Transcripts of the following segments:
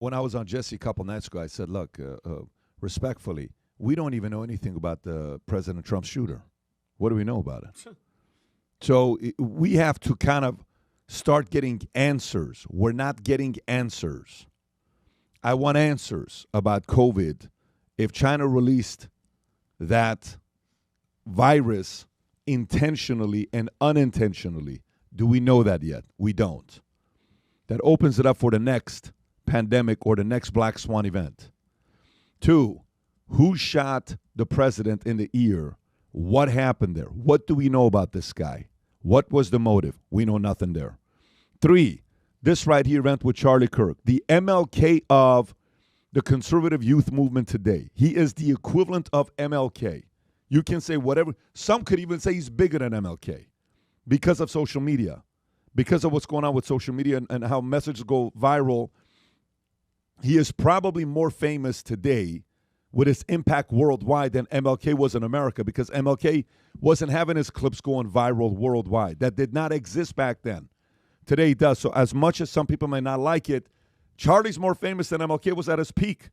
when I was on Jesse a couple nights ago, I said, look, respectfully, we don't even know anything about the President Trump shooter. What do we know about it? So we have to kind of start getting answers. We're not getting answers. I want answers about COVID. If China released that virus intentionally and unintentionally, do we know that yet? We don't. That opens it up for the next pandemic or the next black swan event. 2, who shot the president in the ear? What happened there? What do we know about this guy? What was the motive? We know nothing there. 3, this right here event with Charlie Kirk, the MLK of the conservative youth movement today. He is the equivalent of MLK. You can say whatever. Some could even say he's bigger than MLK because of social media, because of what's going on with social media and how messages go viral. He is probably more famous today with his impact worldwide than MLK was in America, because MLK wasn't having his clips going viral worldwide. That did not exist back then. Today he does. So as much as some people may not like it, Charlie's more famous than MLK was at his peak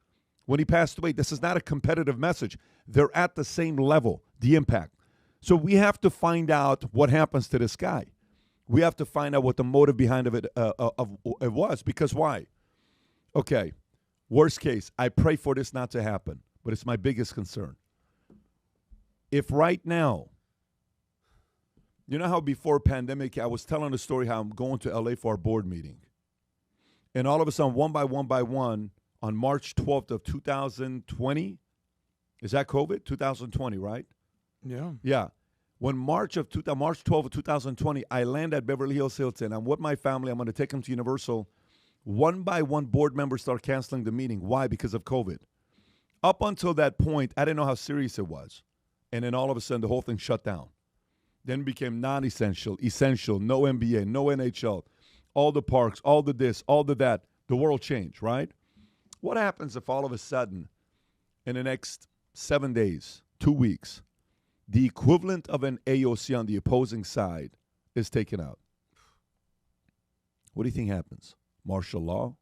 when he passed away. This is not a competitive message. They're at the same level, the impact. So we have to find out what happens to this guy. We have to find out what the motive behind it was. Because why? Okay, worst case, I pray for this not to happen, but it's my biggest concern. If right now, you know how before pandemic, I was telling a story how I'm going to LA for our board meeting. And all of a sudden, one by one, on March 12th of 2020, is that COVID? 2020, right? Yeah. Yeah. When March 12th of 2020, I land at Beverly Hills Hilton. I'm with my family. I'm going to take them to Universal. One by one, board members start canceling the meeting. Why? Because of COVID. Up until that point, I didn't know how serious it was. And then all of a sudden, the whole thing shut down. Then it became non-essential, essential, no NBA, no NHL, all the parks, all the this, all the that. The world changed, right? What happens if all of a sudden, in the next 7 days, 2 weeks, the equivalent of an AOC on the opposing side is taken out? What do you think happens? Martial law?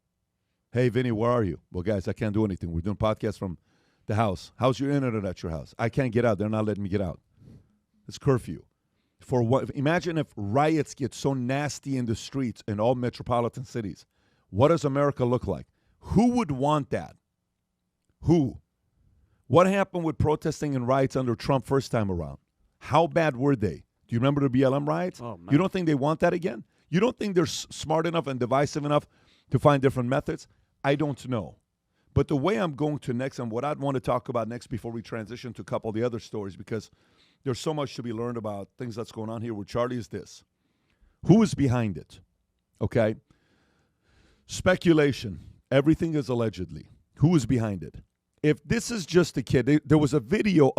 Hey, Vinny, where are you? Well, guys, I can't do anything. We're doing podcasts from the house. How's your internet at your house? I can't get out. They're not letting me get out. It's curfew. For what? Imagine if riots get so nasty in the streets in all metropolitan cities. What does America look like? Who would want that? Who? What happened with protesting and riots under Trump first time around? How bad were they? Do you remember the BLM riots? Oh, man. You don't think they want that again? You don't think they're smart enough and divisive enough to find different methods? I don't know. But the way I'm going to next, and what I'd want to talk about next before we transition to a couple of the other stories, because there's so much to be learned about things that's going on here with Charlie, is this. Who is behind it? Okay? Speculation. Everything is allegedly. Who is behind it? If this is just a kid, there was a video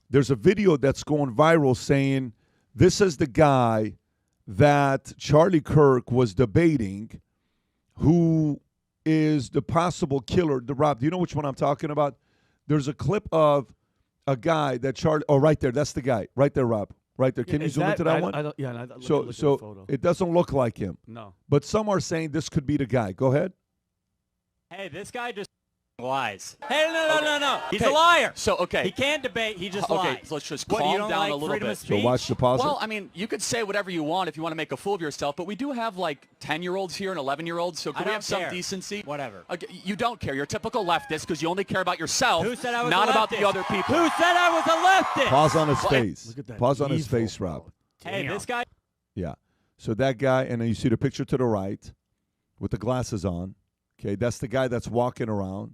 there's a video that's going viral saying this is the guy that Charlie Kirk was debating who is the possible killer, the Rob. Do you know which one I'm talking about? There's a clip of a guy that Charlie, right there, that's the guy. Right there, Rob. Right there. Can you zoom into that one? I look so at the photo. it doesn't look like him. No. But some are saying this could be the guy. Go ahead. Hey, this guy just lies. Hey, no. He's a liar. So, okay. He can't debate. He just Okay, lies. so let's just What, you calm don't down like a little freedom bit. of So speech? watch the pause. Well, I mean, you could say whatever you want if you want to make a fool of yourself, but we do have like 10-year-olds here and 11-year-olds, so I can we don't have some care. decency? Whatever. Okay, you don't care. You're a typical leftist because you only care about yourself, Who said I was not a about leftist? the other people. Who said I was a leftist? Pause on his What? face. Look at that Pause on his evil, face, bro. Rob. Hey, this guy. Yeah. So that guy, and then you see the picture to the right with the glasses on. Okay, that's the guy that's walking around.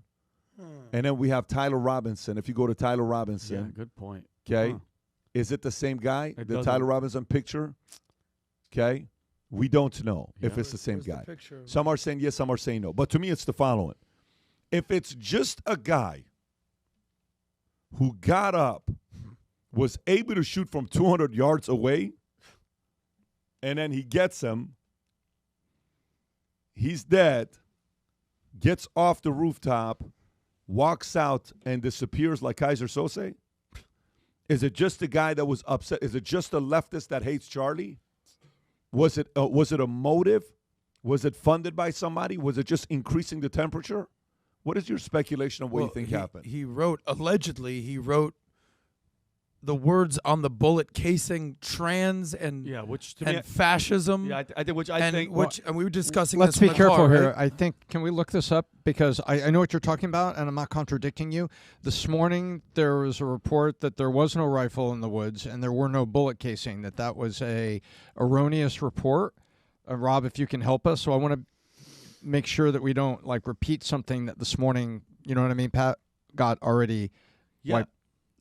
And then we have Tyler Robinson. If you go to Tyler Yeah, Robinson, good point. okay, Huh. is it the same guy? It The doesn't- Tyler Robinson picture? Okay, we don't know if Yeah. it's the same Where's the guy. picture? Some are saying yes, some are saying no. But to me, it's the following. If it's just a guy who got up, was able to shoot from 200 yards away, and then he gets him, he's dead, gets off the rooftop, walks out, and disappears like Kaiser Sose? Is it just a guy that was upset? Is it just a leftist that hates Charlie? Was it a motive? Was it funded by somebody? Was it just increasing the temperature? What is your speculation of what you think happened? He wrote, allegedly, the words on the bullet casing trans and which to me, fascism. Yeah, I think and we were discussing. Let's this in be the careful car, here. right? I think, can we look this up, because I know what you're talking about, and I'm not contradicting you. This morning there was a report that there was no rifle in the woods and there were no bullet casing. That was a erroneous report. Rob, if you can help us, so I want to make sure that we don't repeat something that this morning, you know what I mean, Pat, got already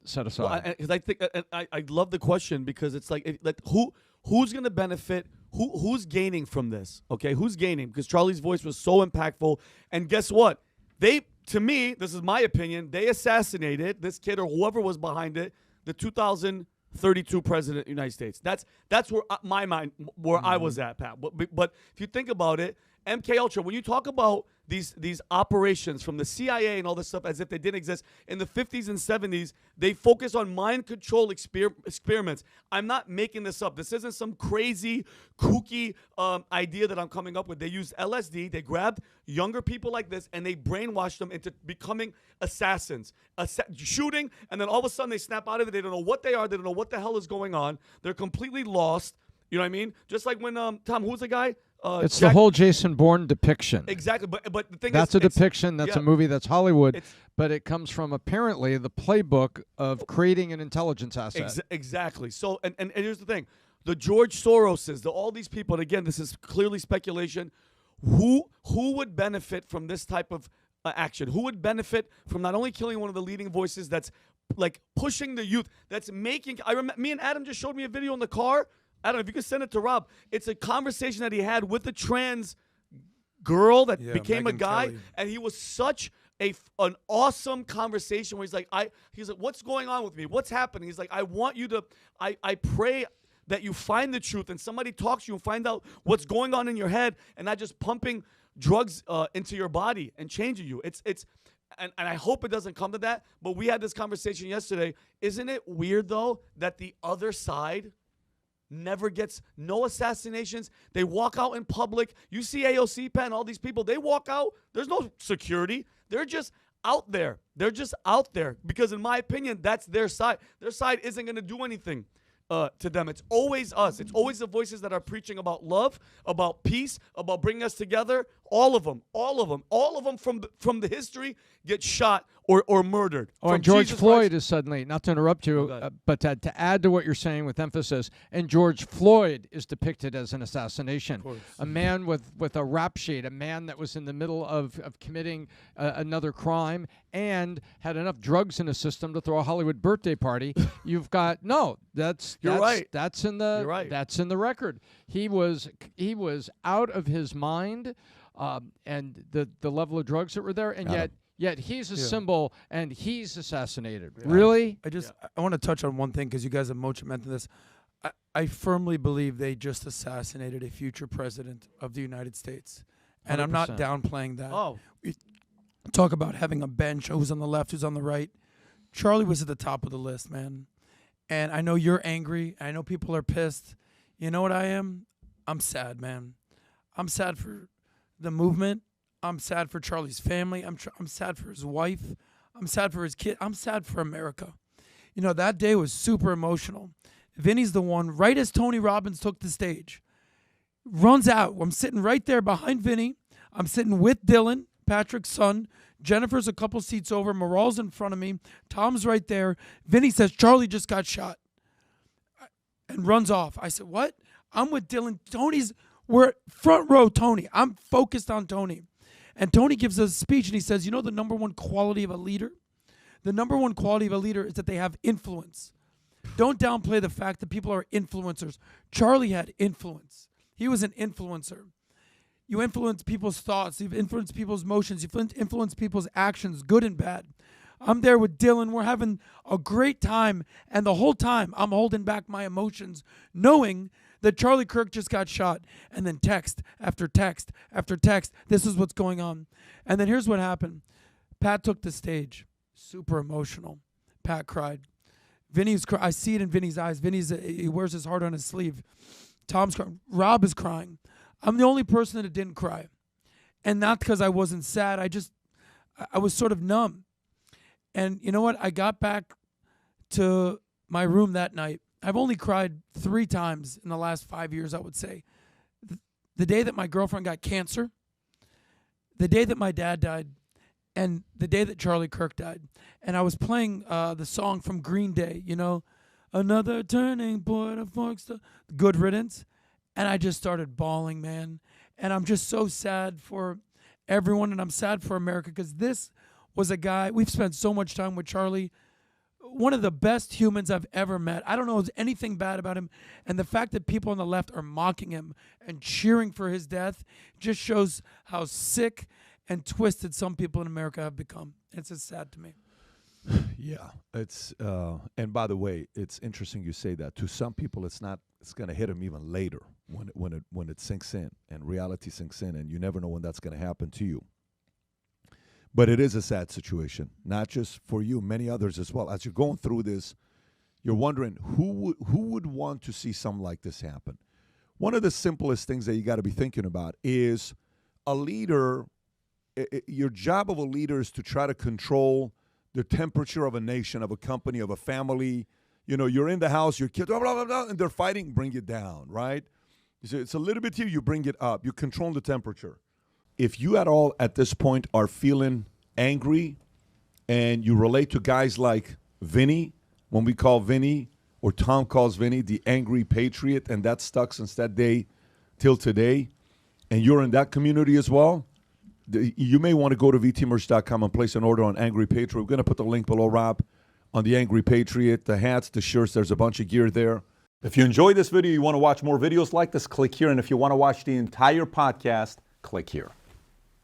set aside. Because I think I love the question, because it's who's going to benefit? Who's gaining from this? Okay, who's gaining? Because Charlie's voice was so impactful, and guess what? To me, this is my opinion, they assassinated this kid or whoever was behind it, the 2032 president of the United States. That's where my mind, where I was at, Pat. But if you think about it, MKUltra, when you talk about these operations from the CIA and all this stuff as if they didn't exist, in the 50s and 70s, they focus on mind control experiments. I'm not making this up. This isn't some crazy, kooky idea that I'm coming up with. They used LSD. They grabbed younger people like this, and they brainwashed them into becoming assassins, shooting, and then all of a sudden they snap out of it. They don't know what they are. They don't know what the hell is going on. They're completely lost. You know what I mean? Just like when, Tom, who's the guy? It's the whole Jason Bourne depiction. Exactly, but the thing that's is, a depiction. That's a movie. That's Hollywood. But it comes from apparently the playbook of creating an intelligence asset. Exactly. So, and here's the thing: the George Soroses, all these people. And again, this is clearly speculation. Who would benefit from this type of action? Who would benefit from not only killing one of the leading voices that's pushing the youth? That's making. I remember me and Adam just showed me a video in the car. I don't know if you could send it to Rob. It's a conversation that he had with a trans girl that became Megyn a guy, Kelly. and he was such an awesome conversation where he's like, what's going on with me? What's happening? He's like, I want you to, I pray that you find the truth and somebody talks to you and find out what's going on in your head and not just pumping drugs into your body and changing you. And I hope it doesn't come to that, but we had this conversation yesterday. Isn't it weird, though, that the other side never gets no assassinations? They walk out in public. You see AOC, Penn, all these people, they walk out. There's no security. They're just out there. They're just out there because, in my opinion, that's their side. Their side isn't going to do anything to them. It's always us. It's always the voices that are preaching about love, about peace, about bringing us together. All of them from the history get shot or murdered. And George Floyd is suddenly, not to interrupt you, but to add to what you're saying with emphasis, and George Floyd is depicted as an assassination. A man with a rap sheet, a man that was in the middle of committing another crime and had enough drugs in his system to throw a Hollywood birthday party. You've got, that's right. That's in the that's in the record. He was out of his mind, and the level of drugs that were there, and yet he's a symbol, and he's assassinated. Yeah. Really? I want to touch on one thing because you guys have mentioned this. I firmly believe they just assassinated a future president of the United States, and 100%. I'm not downplaying that. We talk about having a bench, who's on the left, who's on the right. Charlie was at the top of the list, man. And I know you're angry. I know people are pissed. You know what I am? I'm sad, man. I'm sad for the movement. I'm sad for Charlie's family. I'm sad for his wife. I'm sad for his kid. I'm sad for America. You know, that day was super emotional. Vinny's the one, right as Tony Robbins took the stage, runs out. I'm sitting right there behind Vinny. I'm sitting with Dylan, Patrick's son. Jennifer's a couple seats over. Moral's in front of me. Tom's right there. Vinny says, Charlie just got shot, and runs off. I said, what? I'm with Dylan. We're front row, Tony. I'm focused on Tony. And Tony gives us a speech, and he says, you know the number one quality of a leader? The number one quality of a leader is that they have influence. Don't downplay the fact that people are influencers. Charlie had influence. He was an influencer. You influence people's thoughts. You influence people's emotions. You influence people's actions, good and bad. I'm there with Dylan. We're having a great time. And the whole time, I'm holding back my emotions, knowing that Charlie Kirk just got shot. And then text after text after text. This is what's going on. And then here's what happened. Pat took the stage. Super emotional. Pat cried. I see it in Vinny's eyes. He wears his heart on his sleeve. Tom's crying. Rob is crying. I'm the only person that didn't cry. And not because I wasn't sad. I was sort of numb. And you know what? I got back to my room that night. I've only cried 3 times in the last 5 years, I would say. The day that my girlfriend got cancer, the day that my dad died, and the day that Charlie Kirk died. And I was playing the song from Green Day, you know, another turning point of forks to Good Riddance. And I just started bawling, man. And I'm just so sad for everyone, and I'm sad for America, because this was a guy, we've spent so much time with Charlie, one of the best humans I've ever met. I don't know anything bad about him. And the fact that people on the left are mocking him and cheering for his death just shows how sick and twisted some people in America have become. It's just sad to me. Yeah, it's and by the way, it's interesting you say that. To some people, it's not. It's going to hit them even later when it sinks in and reality sinks in, and you never know when that's going to happen to you. But it is a sad situation, not just for you, many others as well. As you're going through this, you're wondering who would want to see something like this happen. One of the simplest things that you got to be thinking about is a leader. Your job of a leader is to try to control the temperature of a nation, of a company, of a family. You know, you're in the house, your kids, blah, blah, blah, blah, and they're fighting, bring it down, right? So it's a little bit here, you bring it up. You control the temperature. If you at all at this point are feeling angry and you relate to guys like Vinny, when we call Vinny, or Tom calls Vinny, the angry patriot, and that stuck since that day till today, and you're in that community as well, you may want to go to vtmerch.com and place an order on Angry Patriot. We're going to put the link below, Rob, on the Angry Patriot, the hats, the shirts. There's a bunch of gear there. If you enjoyed this video, you want to watch more videos like this, click here. And if you want to watch the entire podcast, click here.